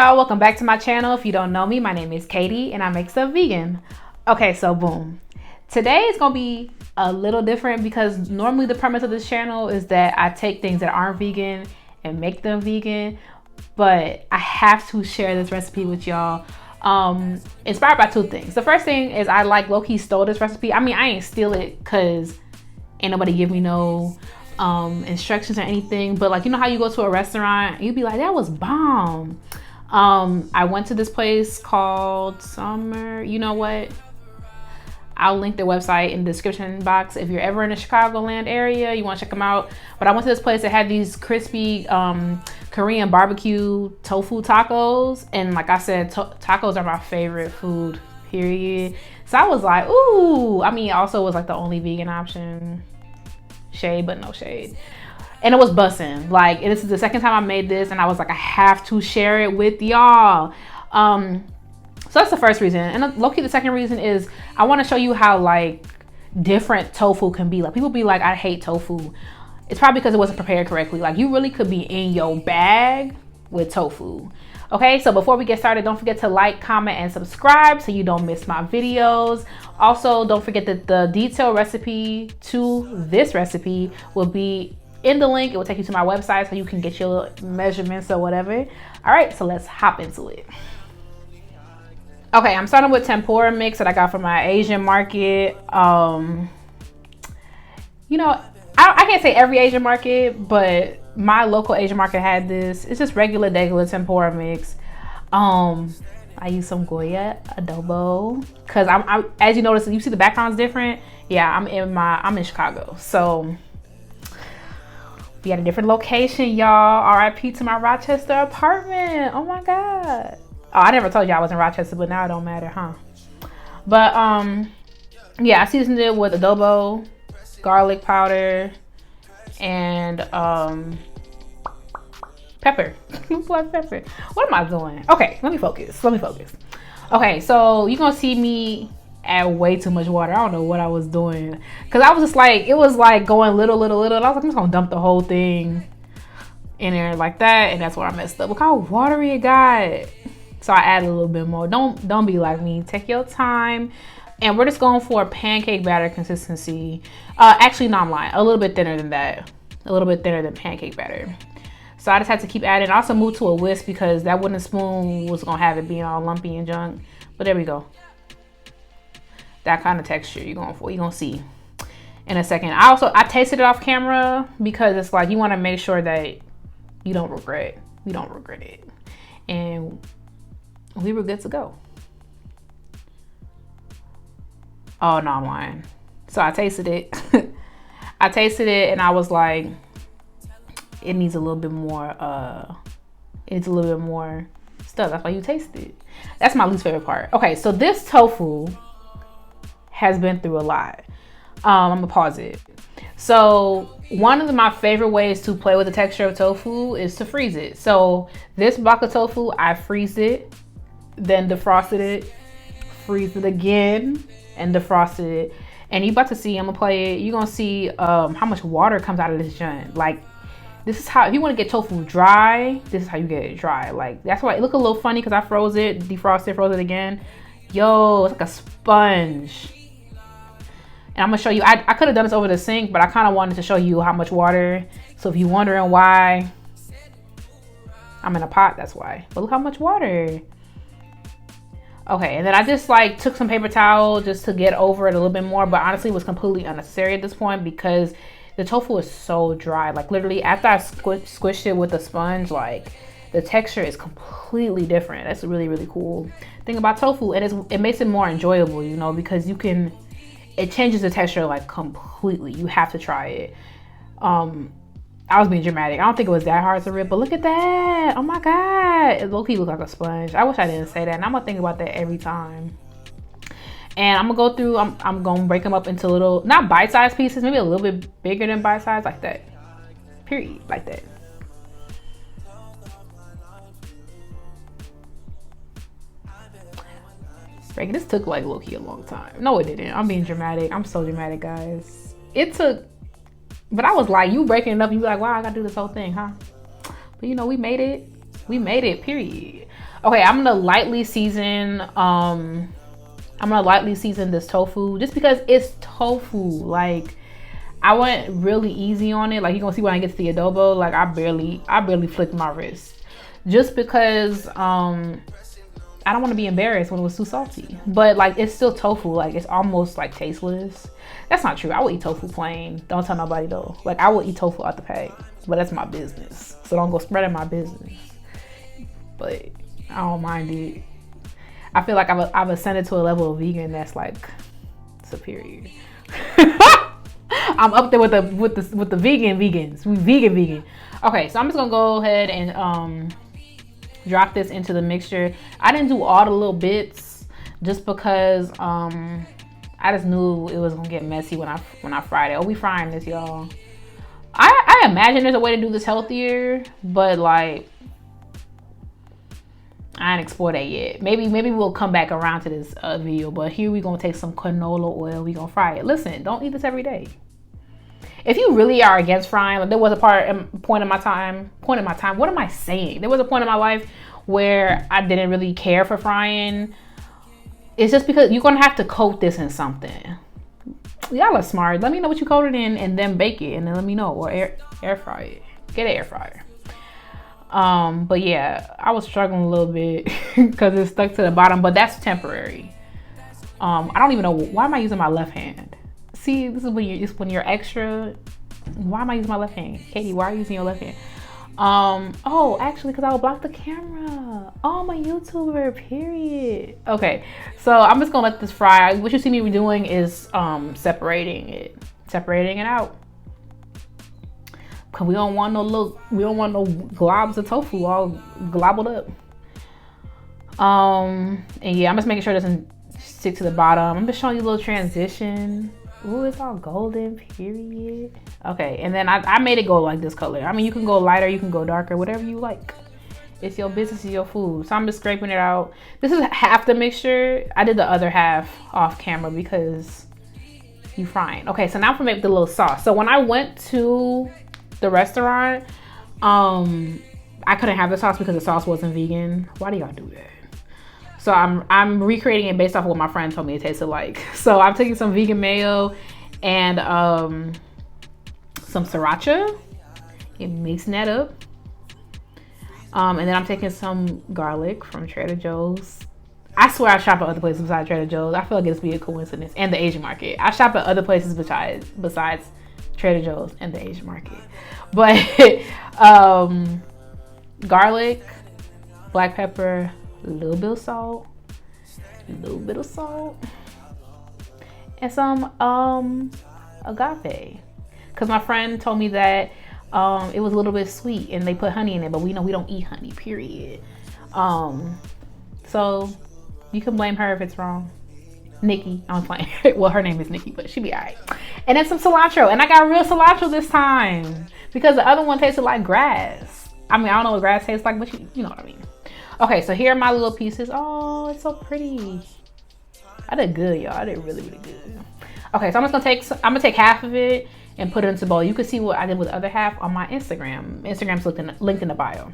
y'all, welcome back to my channel. If you don't know me, my name is Katie and I make stuff vegan. Okay, so boom. Today is gonna be a little different because normally the premise of this channel is that I take things that aren't vegan and make them vegan, but I have to share this recipe with y'all. Inspired by two things. The first thing is I low-key stole this recipe. I mean, I ain't steal it because ain't nobody give me no instructions or anything, but you know how you go to a restaurant, you'd be like, that was bomb. I went to this place called Summer, you know what? I'll link their website in the description box if you're ever in the Chicagoland area, you want to check them out. But I went to this place that had these crispy Korean barbecue tofu tacos, and like I said, tacos are my favorite food, period. So I was like, ooh. I mean, also was like the only vegan option. Shade, but no shade. And it was bussin'. Like, this is the second time I made this, and I was like, I have to share it with y'all. So that's the first reason. And low-key, the second reason is I want to show you how different tofu can be. Like, people be like, I hate tofu. It's probably because it wasn't prepared correctly. Like, you really could be in your bag with tofu. Okay, so before we get started, don't forget to like, comment, and subscribe so you don't miss my videos. Also, don't forget that the detailed recipe to this recipe will be in the link. It will take you to my website so you can get your measurements or whatever. All right, so let's hop into it. Okay, I'm starting with tempura mix that I got from my Asian market. You know, I can't say every Asian market, but my local Asian market had this. It's just regular tempura mix. I use some Goya adobo because I'm as you notice, you see the background's different. Yeah, I'm in Chicago, so we at a different location, y'all. RIP to my Rochester apartment. Oh my god. Oh, I never told you I was in Rochester, but now it don't matter, huh? But yeah, I seasoned it with adobo, garlic powder, and pepper. Black pepper. What am I doing? Okay, let me focus. Okay, so you're gonna see me add way too much water. I don't know what I was doing, because I was just like, it was like going little, and I was like, I'm just gonna dump the whole thing in there like that, and that's where I messed up. Look how watery it got. So I added a little bit more. Don't be like me. Take your time. And we're just going for a pancake batter consistency. Actually, no, I'm lying. A little bit thinner than that. A little bit thinner than pancake batter. So I just had to keep adding. I also moved to a whisk because that wooden spoon was gonna have it being all lumpy and junk. But there we go. That kind of texture you're going for. You're gonna see in a second. I tasted it off camera because it's like you want to make sure that you don't regret. We don't regret it. And we were good to go. Oh no, I'm lying. So I tasted it. I tasted it and I was like, it needs a little bit more stuff. That's why you taste it. That's my least favorite part. Okay, so this tofu has been through a lot. I'm gonna pause it. So one of my favorite ways to play with the texture of tofu is to freeze it. So this block of tofu, I freeze it, then defrosted it, freeze it again, and defrosted it. And you about to see, I'm gonna play it, you're gonna see how much water comes out of this joint. Like, this is how, if you want to get tofu dry, this is how you get it dry. Like, that's why it look a little funny because I froze it, defrosted, froze it again. Yo, it's like a sponge. And I'm gonna show you, I could have done this over the sink, but I kind of wanted to show you how much water. So if you're wondering why I'm in a pot, that's why. But look how much water. Okay, and then I just took some paper towel just to get over it a little bit more, but honestly it was completely unnecessary at this point because the tofu is so dry. Like, literally after I squished it with a sponge, the texture is completely different. That's really, really cool thing about tofu. And it makes it more enjoyable, you know, because it changes the texture completely. You have to try it. I was being dramatic. I don't think it was that hard to rip, but look at that. Oh my God. It low-key looked like a sponge. I wish I didn't say that. And I'm gonna think about that every time. And I'm gonna go through, I'm gonna break them up into little, not bite-sized pieces, maybe a little bit bigger than bite-sized, like that. Period, like that. Breaking this took low-key a long time. No, it didn't. I'm being dramatic. I'm so dramatic, guys. It took, but I was like, you breaking it up, you be like, wow, I gotta do this whole thing, huh? But you know, we made it, period. Okay, I'm gonna lightly season this tofu just because it's tofu. Like, I went really easy on it. Like, you're gonna see when I get to the adobo, like I barely flicked my wrist. Just because I don't want to be embarrassed when it was too salty. But like, it's still tofu. Like, it's almost like tasteless. That's not true. I would eat tofu plain. Don't tell nobody though. Like, I would eat tofu out the pack. But that's my business. So don't go spreading my business. But I don't mind it. I feel like I've ascended to a level of vegan that's like superior. I'm up there with the vegans. We vegan. Okay, so I'm just gonna go ahead and drop this into the mixture. I didn't do all the little bits just because I just knew it was gonna get messy when I fried it. Oh, we frying this, y'all. I imagine there's a way to do this healthier, but like, I ain't explored that yet. Maybe we'll come back around to this video, but here we gonna take some canola oil. We gonna fry it. Listen, don't eat this every day. If you really are against frying, like, there was a point in my time. What am I saying? There was a point in my life where I didn't really care for frying. It's just because you're gonna have to coat this in something. Y'all are smart. Let me know what you coat it in and then bake it, and then let me know, or air fry it. Get an air fryer. But yeah, I was struggling a little bit because it stuck to the bottom, but that's temporary. I don't even know, why am I using my left hand? See, this is when you're extra. Why am I using my left hand? Katie, why are you using your left hand? Oh, actually, because I will block the camera. Oh, my YouTuber, period. Okay, so I'm just gonna let this fry. What you see me doing is separating it out. Cause we don't want no globs of tofu all globbled up. And yeah, I'm just making sure it doesn't stick to the bottom. I'm just showing you a little transition. Ooh, it's all golden, period. Okay, and then I made it go like this color. I mean, you can go lighter, you can go darker, whatever you like. It's your business, it's your food. So I'm just scraping it out. This is half the mixture. I did the other half off camera because you frying. Okay, so now I'm gonna make the little sauce. So when I went to the restaurant, I couldn't have the sauce because the sauce wasn't vegan. Why do y'all do that? So I'm recreating it based off of what my friend told me it tasted like. So I'm taking some vegan mayo and some sriracha and mixing that up. And then I'm taking some garlic from Trader Joe's. I swear I shop at other places besides Trader Joe's. I feel like it's be a coincidence. And the Asian market. I shop at other places besides Trader Joe's and the Asian market. But garlic, black pepper, a little bit of salt, and some agave. Because my friend told me that it was a little bit sweet and they put honey in it, but we know we don't eat honey, period. So you can blame her if it's wrong. Nikki, I'm playing. Well, her name is Nikki, but she be alright. And then some cilantro, and I got real cilantro this time because the other one tasted like grass. I mean, I don't know what grass tastes like, but you know what I mean. Okay, so here are my little pieces. Oh, it's so pretty. I did good, y'all. I did really, really good. Okay, so I'm gonna take half of it and put it into a bowl. You can see what I did with the other half on my Instagram. Instagram's linked in the bio.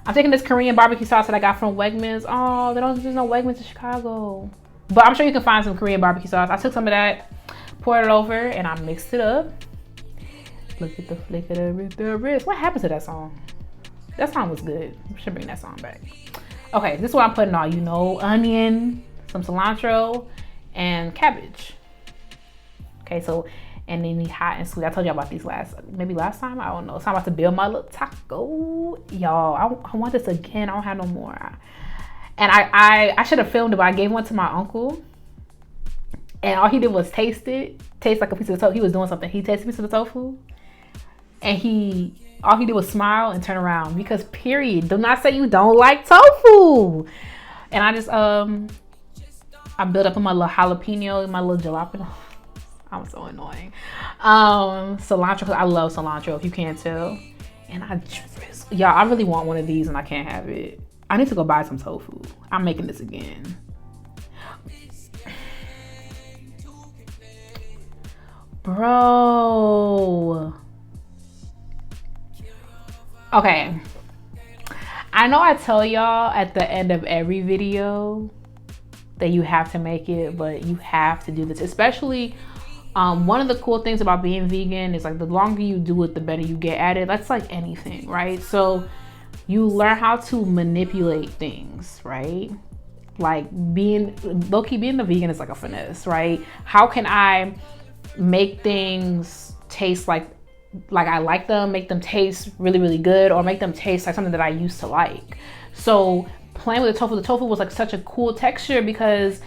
I'm taking this Korean barbecue sauce that I got from Wegmans. Oh, there's no Wegmans in Chicago. But I'm sure you can find some Korean barbecue sauce. I took some of that, poured it over, and I mixed it up. Look at the flick of the wrist. What happened to that song? That song was good. I should bring that song back. Okay, this is what I'm putting on. You know, onion, some cilantro, and cabbage. Okay, so, and then the hot and sweet. I told y'all about these last time. I don't know. So I'm about to build my little taco. Y'all, I want this again. I don't have no more. And I should have filmed it, but I gave one to my uncle. And all he did was taste like a piece of tofu. He was doing something. He tasted a piece of the tofu. And all he did was smile and turn around. Because period, do not say you don't like tofu. And I just, I built up on my little jalapeno, my little jalapeno. I'm so annoying. Cilantro, because I love cilantro, if you can't tell. And y'all, I really want one of these and I can't have it. I need to go buy some tofu. I'm making this again. Bro. Okay. I know I tell y'all at the end of every video that you have to make it, but you have to do this. Especially, one of the cool things about being vegan is like the longer you do it, the better you get at it. That's like anything, right? So you learn how to manipulate things, right? Like being low-key, being the vegan is like a finesse, right? How can I make things taste like I like them, make them taste really, really good, or make them taste like something that I used to like? So playing with the tofu was like such a cool texture, because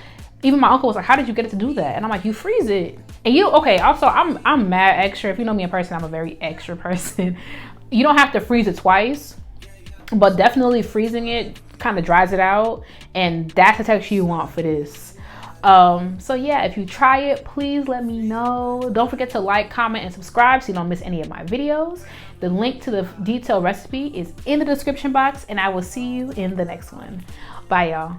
even my uncle was like, how did you get it to do that? And I'm like, you freeze it. And okay, also I'm mad extra. If you know me in person, I'm a very extra person. You don't have to freeze it twice, but definitely freezing it kind of dries it out, and that's the texture you want for this. So yeah, if you try it, please let me know. Don't forget to like, comment, and subscribe so you don't miss any of my videos. The link to the detailed recipe is in the description box, and I will see you in the next one. Bye, y'all.